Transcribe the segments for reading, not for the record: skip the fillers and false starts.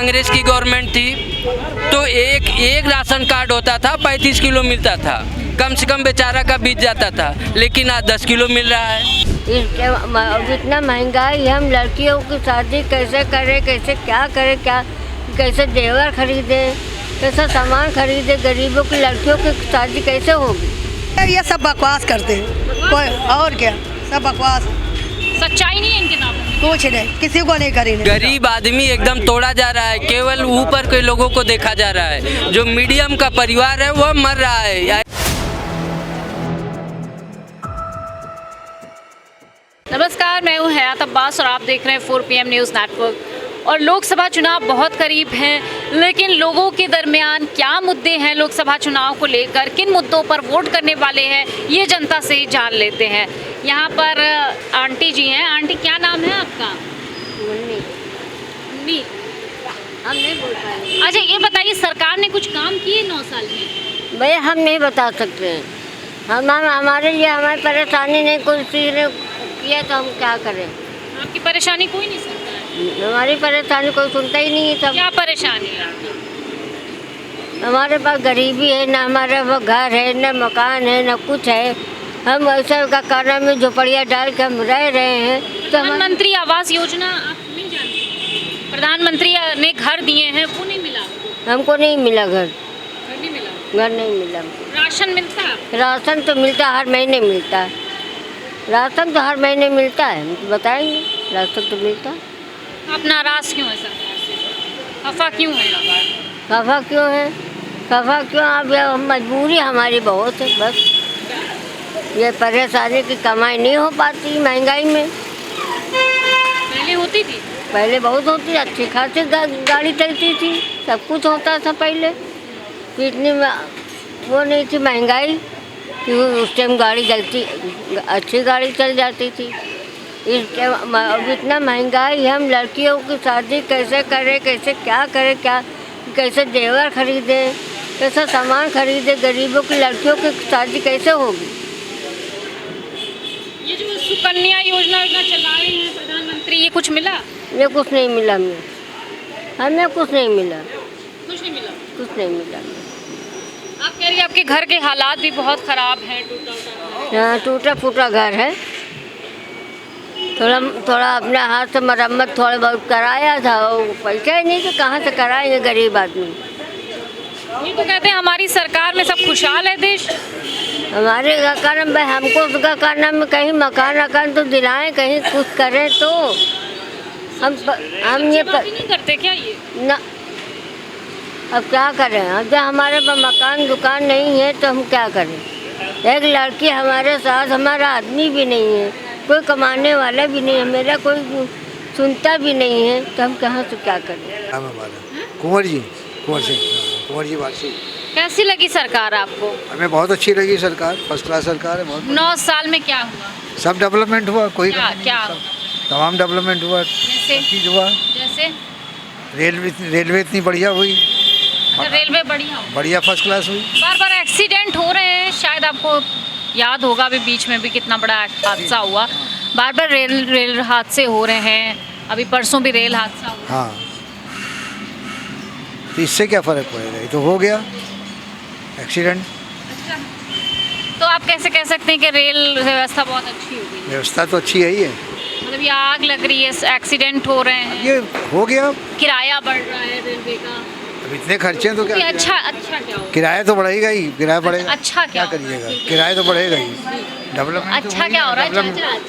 कांग्रेस की गवर्नमेंट थी तो एक राशन कार्ड होता था, 35 किलो मिलता था, कम से कम बेचारा का बीत जाता था, लेकिन आज 10 किलो मिल रहा है। इतना महंगाई, हम लड़कियों की शादी कैसे करें, कैसे क्या करें, कैसे जेवर खरीदे, कैसा सामान खरीदे, गरीबों की लड़कियों की शादी कैसे होगी। ये सब बकवास करते हैं, कोई और क्या, सब बकवास, सच्चाई नहीं है इनके नाम में। कुछ नहीं, किसी को नहीं करेंगे। गरीब आदमी एकदम तोड़ा जा रहा है, केवल ऊपर के लोगों को देखा जा रहा है, जो मीडियम का परिवार है वह मर रहा है। नमस्कार, मैं हूं हयात अब्बास और आप देख रहे हैं 4 PM न्यूज़ नेटवर्क। और लोकसभा चुनाव बहुत करीब हैं, लेकिन लोगों के दरमियान क्या मुद्दे हैं लोकसभा चुनाव को लेकर, किन मुद्दों पर वोट करने वाले हैं, ये जनता से ही जान लेते हैं। यहाँ पर आंटी जी हैं। आंटी, क्या नाम है आपका? मुन्नी। हम नहीं बोल पाएंगे। अच्छा, ये बताइए, सरकार ने कुछ काम किए 9 साल में? भैया हम नहीं बता सकते हैं, हमारे लिए हमारी परेशानी नहीं कोई चीज़ ने किया तो हम क्या करें। आपकी परेशानी कोई नहीं सुनता है? हमारी परेशानी कोई सुनता ही नहीं है। सब क्या परेशानी है आपकी? हमारे पास गरीबी है, ना हमारे पास घर है, ना मकान है, ना कुछ है। हम ऐसा का कारण में झोपड़ियाँ डाल के हम रह रहे हैं। तो प्रधानमंत्री आवास योजना आप नहीं जानते? प्रधानमंत्री ने घर दिए हैं, वो नहीं मिला? हमको नहीं मिला घर नहीं मिला। घर नहीं मिला। राशन मिलता है? राशन तो मिलता, हर महीने मिलता है। राशन तो हर महीने मिलता है, हम तो बताएंगे, राशन तो मिलता है। आप नाराज क्यों है सरकार से? खफा क्यों है? खफा क्यों है? खफा क्यों? अब ये मजबूरी हमारी बहुत है, बस ये परेशानी की कमाई नहीं हो पाती महंगाई में। पहले होती थी? पहले बहुत होती, अच्छी खासी गाड़ी चलती थी, सब कुछ होता था पहले। तो इतनी वो नहीं थी महंगाई कि उस टाइम गाड़ी चलती, अच्छी गाड़ी चल जाती थी। इस टाइम अब इतना महंगाई, हम लड़कियों की शादी कैसे करें, कैसे क्या करें, कैसे जेवर खरीदे, कैसा सामान खरीदे, गरीबों की लड़कियों की शादी कैसे होगी। ये जो सुकन्या योजना चला रहे हैं प्रधानमंत्री, ये कुछ मिला? ये कुछ नहीं मिला हमें कुछ नहीं मिला। कुछ नहीं मिला? कुछ नहीं मिला। आप कह रही हैं आपके घर के हालात भी बहुत ख़राब हैं, हाँ, टूटा फूटा घर है। थोड़ा अपने हाथ से मरम्मत थोड़ा बहुत कराया था, वो पैसा ही नहीं तो कहाँ से कराएंगे गरीब आदमी। ये तो कहते हैं हमारी सरकार में सब खुशहाल है देश। हमारे कारण भाई, हमको उसका कारण में कहीं मकान तो दिलाएं, कहीं कुछ करें तो हम ये नहीं करते क्या ये? ना, अब क्या करें। अब जब हमारे पास मकान दुकान नहीं है तो हम क्या करें। एक लड़की हमारे साथ, हमारा आदमी भी नहीं है, कोई कमाने वाला भी नहीं है, मेरा कोई सुनता भी नहीं है, तो हम कहाँ से क्या करें। कुंवर जी वासी। कैसी लगी सरकार आपको? हमें बहुत अच्छी लगी सरकार, फर्स्ट क्लास सरकार है। बहुत 9 साल में क्या हुआ? सब डेवलपमेंट हुआ, कोई क्या तमाम डेवलपमेंट हुआ, चीज हुआ। जैसे रेलवे इतनी बढ़िया हुई। रेलवे बढ़िया फर्स्ट क्लास हुई। बार एक्सीडेंट हो रहे हैं, शायद आपको याद होगा अभी बीच में भी कितना बड़ा हादसा हुआ। बार रेल हादसे हो रहे हैं, अभी परसों भी रेल हादसा हुआ। हाँ, तो इससे क्या फ़र्क पड़ेगा, ये तो हो गया एक्सीडेंट। अच्छा, तो आप कैसे कह सकते हैं कि रेल व्यवस्था बहुत अच्छी हो गई? व्यवस्था तो अच्छी है ही है। मतलब ये आग लग रही है, एक्सीडेंट हो रहे हैं, ये हो गया, किराया बढ़ रहा है रेलवे का। अब इतने खर्चे तो क्या, अच्छा क्या हो? किराया तो बढ़ेगा ही, किराया बढ़ेगा। अच्छा क्या करिएगा, किराया तो बढ़ेगा ही। डेवलपमेंट अच्छा क्या हो रहा है?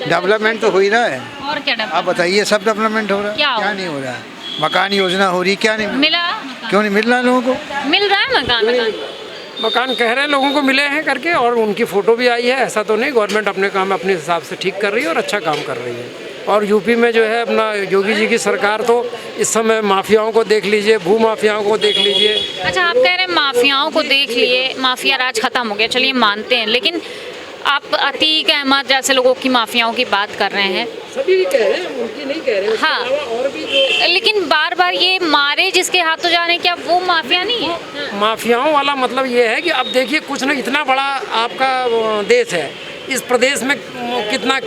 डेवलपमेंट तो हो ही रहा है। और क्या आप बताइए, सब डेवलपमेंट हो रहा है, क्या नहीं हो रहा है। मकान योजना हो रही, क्या नहीं मिला? क्यों नहीं मिल रहा है लोगों को? मिल रहा है मकान कह रहे हैं लोगों को मिले हैं करके, और उनकी फ़ोटो भी आई है। ऐसा तो नहीं, गवर्नमेंट अपने काम अपने हिसाब से ठीक कर रही है और अच्छा काम कर रही है। और यूपी में जो है अपना योगी जी की सरकार, तो इस समय माफियाओं को देख लीजिए, भू माफियाओं को देख लीजिए। अच्छा, आप कह रहे हैं माफियाओं को देख लिए, माफिया राज खत्म हो गया, चलिए मानते हैं, लेकिन आप अतीक अहमद जैसे लोगों की माफियाओं की बात कर रहे हैं। सभी कह रहे हैं, उनकी नहीं कह रहे हैं। हाँ, और भी जो, लेकिन बार ये मारे जिसके हाथों जाने, क्या वो माफिया नहीं है? माफियाओं वाला मतलब ये है कि अब देखिए, कुछ ना, इतना बड़ा आपका देश है, इस प्रदेश में कितना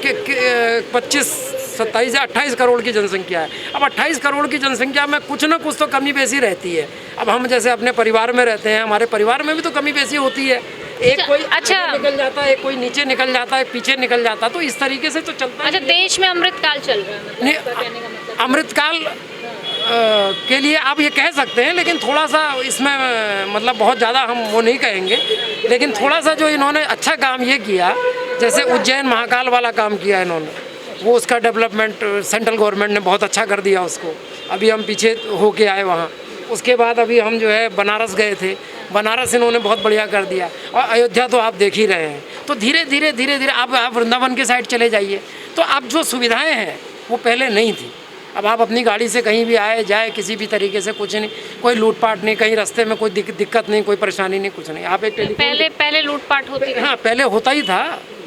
25 27 या 28 करोड़ की जनसंख्या है। अब 28 करोड़ की जनसंख्या में कुछ ना कुछ तो कमी बेसी रहती है। अब हम जैसे अपने परिवार में रहते हैं, हमारे परिवार में भी तो कमी बेसी होती है। एक कोई अच्छा निकल जाता है, कोई नीचे निकल जाता है, पीछे निकल जाता है, तो इस तरीके से तो चलता है। अच्छा, देश में अमृतकाल चल रहा है, अमृतकाल के लिए आप ये कह सकते हैं, लेकिन थोड़ा सा इसमें मतलब बहुत ज़्यादा हम वो नहीं कहेंगे, लेकिन थोड़ा सा जो इन्होंने अच्छा काम ये किया, जैसे उज्जैन महाकाल वाला काम किया इन्होंने, वो उसका डेवलपमेंट सेंट्रल गवर्नमेंट ने बहुत अच्छा कर दिया उसको। अभी हम पीछे होके आए वहाँ। उसके बाद अभी हम जो है बनारस गए थे, बनारस इन्होंने बहुत बढ़िया कर दिया, और अयोध्या तो आप देख ही रहे हैं। तो धीरे धीरे आप वृंदावन के साइड चले जाइए, तो अब जो सुविधाएँ हैं वो पहले नहीं थी। अब आप अपनी गाड़ी से कहीं भी आए जाए, किसी भी तरीके से कुछ नहीं, कोई लूटपाट नहीं, कहीं रास्ते में कोई दिक्कत नहीं, कोई परेशानी नहीं, कुछ नहीं। आप एक पहले लूटपाट होती थी। हाँ, पहले होता ही था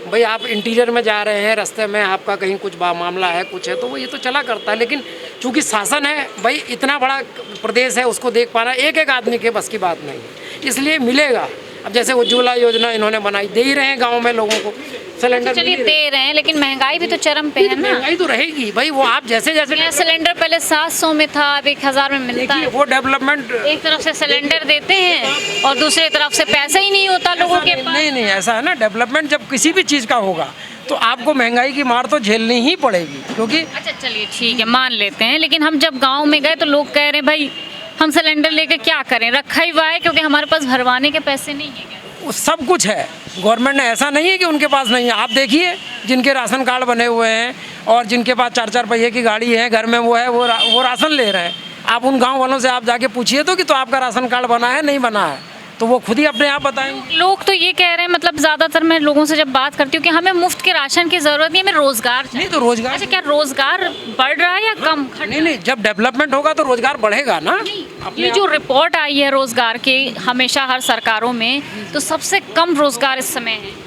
भाई। आप इंटीरियर में जा रहे हैं, रास्ते में आपका कहीं कुछ मामला है, कुछ है, तो वो ये तो चला करता है। लेकिन चूँकि शासन है भाई, इतना बड़ा प्रदेश है, उसको देख पाना एक आदमी के बस की बात नहीं है, इसलिए मिलेगा। अब जैसे उज्ज्वला योजना इन्होंने बनाई, दे ही रहे हैं गाँव में लोगों को सिलेंडर। चलिए दे रहे हैं, लेकिन महंगाई भी तो चरम पे है ना। महंगाई तो रहेगी भाई, वो आप जैसे सिलेंडर पहले 700 में था, अब 1000 में मिलता है। वो डेवलपमेंट, एक तरफ से सिलेंडर देते हैं और दूसरी तरफ से पैसा ही नहीं होता लोगों के पास। नहीं, ऐसा है ना, डेवलपमेंट जब किसी भी चीज़ का होगा तो आपको महंगाई की मार तो झेलनी ही पड़ेगी, क्योंकि अच्छा चलिए ठीक है, मान लेते हैं, लेकिन हम जब गाँव में गए तो लोग कह रहे हैं भाई हम सिलेंडर लेके क्या करें, रखा ही हुआ है, क्योंकि हमारे पास भरवाने के पैसे नहीं है। सब कुछ है, गवर्नमेंट ने, ऐसा नहीं है कि उनके पास नहीं है। आप देखिए जिनके राशन कार्ड बने हुए हैं और जिनके पास 4-4 पहिए की गाड़ी है, घर में वो है, वो राशन ले रहे हैं। आप उन गांव वालों से आप जाके पूछिए तो कि तो आपका राशन कार्ड बना है, नहीं बना है, तो वो खुद ही अपने आप बताएंगे। लोग तो ये कह रहे हैं, मतलब ज़्यादातर मैं लोगों से जब बात करती हूँ कि हमें मुफ्त के राशन की ज़रूरत नहीं, हमें रोज़गार चाहिए। नहीं तो रोज़गार, अच्छा क्या रोज़गार बढ़ रहा है या कम? नहीं, जब डेवलपमेंट होगा तो रोज़गार बढ़ेगा ना। ये जो रिपोर्ट आई है रोज़गार के, हमेशा हर सरकारों में तो सबसे कम रोज़गार इस समय है।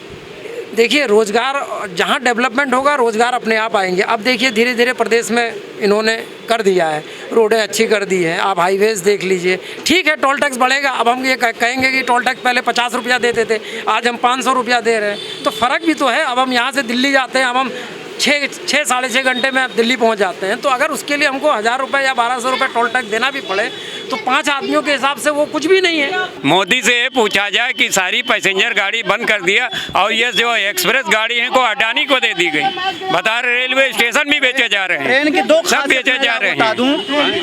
देखिए, रोज़गार जहाँ डेवलपमेंट होगा रोज़गार अपने आप आएंगे। अब देखिए धीरे धीरे प्रदेश में इन्होंने कर दिया है, रोडें अच्छी कर दी है, आप हाईवेज देख लीजिए। ठीक है, टोल टैक्स बढ़ेगा। अब हम ये कहेंगे कि टोल टैक्स पहले 50 रुपया देते थे, आज हम 500 रुपया दे रहे हैं, तो फ़र्क भी तो है। अब हम यहाँ से दिल्ली जाते हैं, अब हम 6-6.5 घंटे में दिल्ली पहुंच जाते हैं, तो अगर उसके लिए हमको 1000 रुपये या 1200 रुपये टोल टैक्स देना भी पड़े तो 5 आदमियों के हिसाब से वो कुछ भी नहीं है। मोदी से ये पूछा जाए कि सारी पैसेंजर गाड़ी बंद कर दिया और ये जो एक्सप्रेस गाड़ी है को अडानी को दे दी गई। बता रहे रेलवे स्टेशन भी बेचे जा रहे हैं, ट्रेन की 2 सब बेचे जा रहे हैं। बता दूं,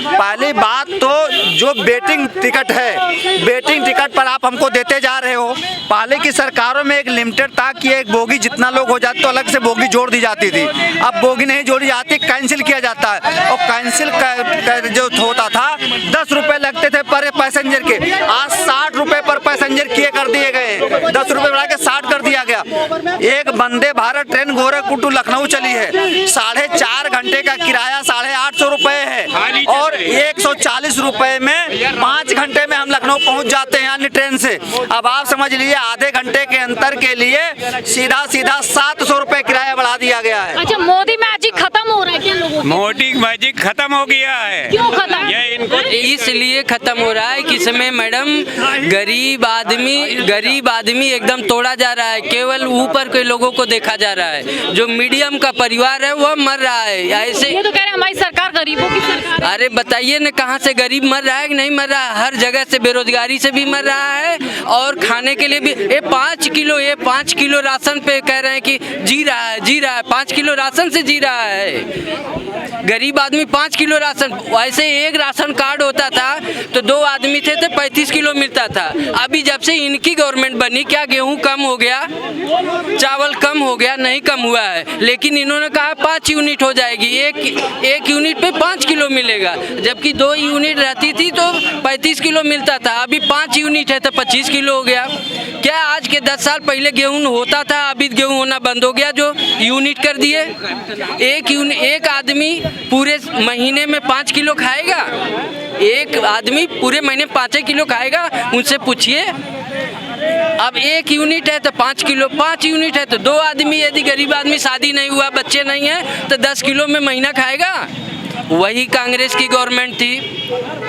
पहली बात तो जो वेटिंग टिकट है, वेटिंग टिकट पर आप हमको देते जा रहे हो। पहले की सरकारों में एक लिमिटेड था कि एक बोगी जितना लोग हो जाते तो अलग से बोगी जोड़ दी जाती थी। अब बोगी नहीं जोड़ी जाती, कैंसिल किया जाता है, और कैंसिल जो होता था 10 रुपए लगते थे पर पैसेंजर के, आज 60 रुपए पर पैसेंजर किए कर दिए गए, 10 रुपए बढ़ा के 60 कर दिया गया। एक वंदे भारत ट्रेन गोरखपुर टू लखनऊ चली है, 4.5 घंटे का किराया 850 रुपए है, और 140 रुपए में 5 घंटे में हम लखनऊ पहुंच जाते हैं अन्य ट्रेन से। अब आप समझ लीजिए आधे घंटे के अंतर के लिए सीधा 700 रुपए किराया बढ़ा दिया गया है। अच्छा, मोदी मैजिक खत्म हो रहा है क्या लोगों को? मोदी मैजिक खत्म हो गया है। क्यों खत्म? ये इनको इसलिए खत्म हो रहा है कि समय मैडम गरीब आदमी एकदम तोड़ा जा रहा है, केवल ऊपर के लोगों को देखा जा रहा है, जो मीडियम का परिवार है वह मर रहा है। ऐसे ये तो कह रहे हैं हमारी सरकार गरीबों की सरकार है। अरे बताइए न, कहाँ से गरीब मर रहा है कि नहीं मर रहा है? हर जगह से बेरोजगारी से भी मर रहा है और खाने के लिए भी। ये 5 किलो राशन पे कह रहे हैं कि जी रहा है 5 किलो राशन से जी रहा है गरीब आदमी। 5 किलो राशन, वैसे एक राशन कार्ड होता था तो 2 आदमी थे तो 35 किलो मिलता था। अभी जब से इनकी गवर्नमेंट बनी, क्या गेहूं कम हो गया, चावल कम हो गया? नहीं कम हुआ है, लेकिन इन्होंने कहा 5 यूनिट हो जाएगी, एक यूनिट पे 5 किलो मिलेगा, जबकि 2 यूनिट रहती थी तो 35 किलो मिलता था। अभी 5 यूनिट है तो 25 किलो हो गया। क्या आज के 10 साल पहले गेहूं होता था, अभी गेहूं होना बंद हो गया जो यूनिट कर दिए? एक आदमी पूरे महीने में 5 किलो खाएगा? एक आदमी पूरे महीने 5 किलो खाएगा? उनसे पूछिए। अब 1 यूनिट है तो 5 किलो, 5 यूनिट है तो 2 आदमी, यदि गरीब आदमी शादी नहीं हुआ, बच्चे नहीं हैं, तो 10 किलो में महीना खाएगा। वही कांग्रेस की गवर्नमेंट थी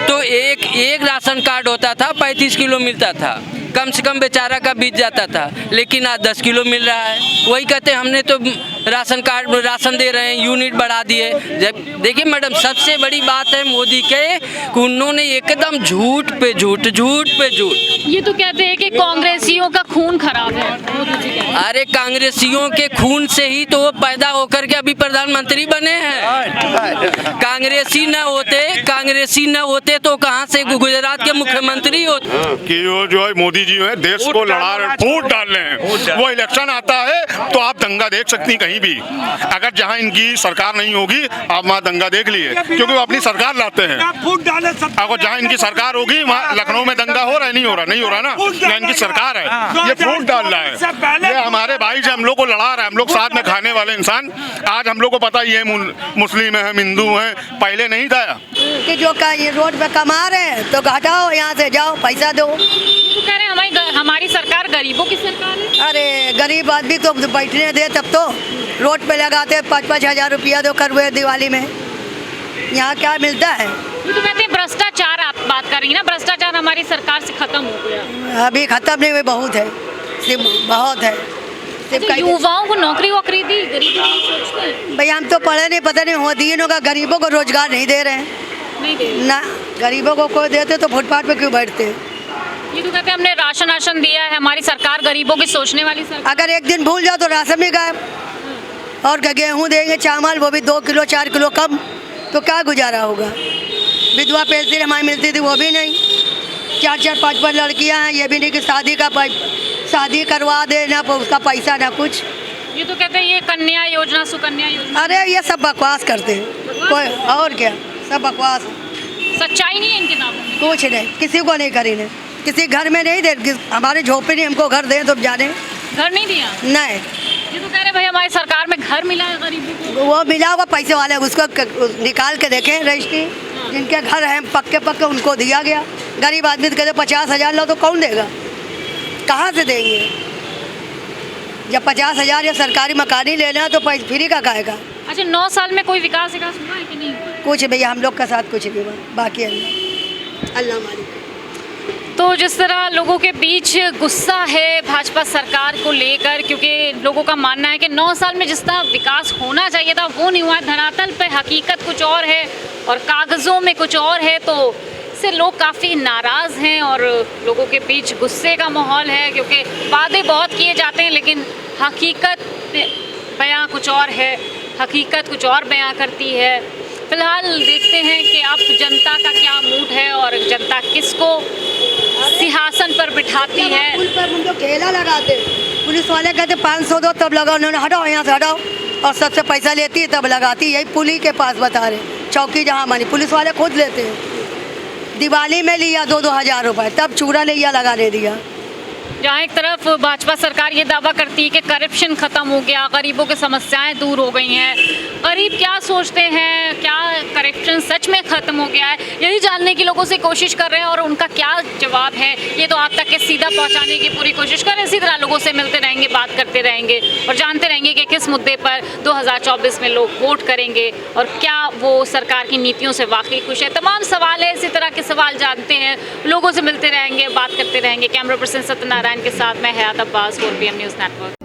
तो एक राशन कार्ड होता था, 35 किलो मिलता था, कम से कम बेचारा का बीत जाता था, लेकिन आज 10 किलो मिल रहा है। वही कहते हैं हमने तो राशन कार्ड राशन दे रहे हैं, यूनिट बढ़ा दिए। जब देखिए मैडम, सबसे बड़ी बात है मोदी के कि उन्होंने एकदम झूठ पे झूठ, झूठ पे झूठ। ये तो कहते हैं कि कांग्रेसियों का खून खराब है, मोदी जी कहते हैं। अरे कांग्रेसियों के खून से ही तो वो पैदा होकर के अभी प्रधानमंत्री बने हैं। कांग्रेसी न होते तो कहाँ से गुजरात के मुख्यमंत्री होते। कि वो जो है मोदी जी है देश को लड़ा रहे, फूट डाल रहे हैं। वो इलेक्शन आता है तो आप दंगा देख सकती कहीं भी, अगर जहाँ इनकी सरकार नहीं होगी आप वहाँ दंगा देख लिए, क्योंकि वो अपनी सरकार लाते हैं। अगर जहाँ इनकी सरकार होगी वहाँ लखनऊ में दंगा हो रहा है, नहीं हो रहा ना, यहाँ इनकी सरकार है, ये फूट डाल रहा है। ये हमारे भाई से हम लोग को लड़ा रहा है, हम लोग साथ में खाने वाले इंसान। आज हम लोग को पता ही है मुस्लिम है, हम हिंदू हैं, पहले नहीं था कि जो ये रोड पे कमा रहे हैं तो हटाओ, यहाँ से जाओ, पैसा दो। तो कह रहे हैं हमारी सरकार गरीबों की सरकार है। अरे गरीब आदमी तो बैठने दे, तब तो रोड पे लगाते 5-5 हज़ार रुपया दो कर हुए दिवाली में, यहाँ क्या मिलता है। ये तो कहते हैं भ्रष्टाचार, आप बात कर रही हैं ना, भ्रष्टाचार हमारी सरकार से खत्म हो गया। अभी खत्म नहीं हुए, बहुत है, सिर्फ बहुत है। तो युवाओं को नौकरी वोकरी दी, गरीबों की सोचते हैं। भाई हम तो पढ़े नहीं, पता नहीं हो दिनों का गरीबों को रोजगार नहीं दे रहे हैं, नहीं दे रहे। ना गरीबों को कोई देते तो फुटपाथ पे क्यों बैठते हैं। ये तो कहते हैं हमने राशन दिया है, हमारी सरकार गरीबों की सोचने वाली सरकार। अगर एक दिन भूल जाओ तो राशन भी गायब, और गेहूँ देंगे, चावल वो भी 2 किलो 4 किलो कम, तो क्या गुजारा होगा। विधवा पेंशन हमारी मिलती थी वो भी नहीं, 4-4 5-5 लड़कियां हैं, ये भी नहीं कि शादी करवा दे, ना उसका पैसा ना कुछ। ये तो कहते हैं ये कन्या योजना, सुकन्या योजना। अरे ये सब बकवास करते हैं, कोई और क्या, सब बकवास, सच्चाई नहीं है इनके नामों में। कुछ नहीं, किसी को नहीं करी, नहीं किसी घर में नहीं दे, हमारे झोपड़ी नहीं, हमको घर दें तो जाने, घर नहीं दिया। नहीं। ये तो कह रहे भाई हमारी सरकार में घर मिला है गरीबों को। वो मिला होगा पैसे वाले, उसको निकाल के देखें रजिस्ट्री, जिनके घर हैं पक्के उनको दिया गया। गरीब आदमी तो कहते 50 हज़ार लो, तो कौन देगा, कहाँ से देंगे। जब 50 हज़ार या सरकारी मकान ही लेना है तो फ्री का खाएगा। अच्छा, 9 साल में कोई विकास हुआ है कि नहीं? कुछ भैया हम लोग का साथ कुछ नहीं हुआ, बाकी अल्लाह मालिक। तो जिस तरह लोगों के बीच गुस्सा है भाजपा सरकार को लेकर, क्योंकि लोगों का मानना है कि 9 साल में जिस तरह विकास होना चाहिए था वो नहीं हुआ है। धरातल पे हकीकत कुछ और है और कागज़ों में कुछ और है, तो इससे लोग काफ़ी नाराज़ हैं और लोगों के बीच गुस्से का माहौल है, क्योंकि वादे बहुत किए जाते हैं लेकिन हकीकत बयां कुछ और है, हकीकत कुछ और बयां करती है। फिलहाल देखते हैं कि अब जनता का क्या मूड है और जनता किसको सिंहासन पर बिठाती है। पुल पर हम लोग ठेला लगाते, पुलिस वाले कहते 500 दो, तब लगाओ, उन्होंने हटाओ यहाँ से हटाओ, और सबसे पैसा लेती है तब लगाती। यही पुल ही के पास बता रहे, चौकी जहाँ मानी पुलिस वाले खुद लेते हैं। दिवाली में लिया 2-2 हज़ार रुपये, तब चूड़ा लिया लगाने दिया। जहाँ एक तरफ भाजपा सरकार ये दावा करती है कि करप्शन ख़त्म हो गया, गरीबों की समस्याएं दूर हो गई हैं, गरीब क्या सोचते हैं, क्या करप्शन सच में ख़त्म हो गया है, यही जानने की लोगों से कोशिश कर रहे हैं और उनका क्या जवाब है ये तो आप तक के सीधा पहुँचाने की पूरी कोशिश कर रहे हैं। इसी तरह लोगों से मिलते रहेंगे, बात करते रहेंगे और जानते रहेंगे कि किस मुद्दे पर 2024 में लोग वोट करेंगे और क्या वो सरकार की नीतियों से वाकई खुश है। तमाम सवाल है, इसी तरह के सवाल जानते हैं, लोगों से मिलते रहेंगे, बात करते रहेंगे। कैमरा पर्सन सत्यनारायण के साथ मैं हयात अब्बास, 4PM न्यूज़ नेटवर्क।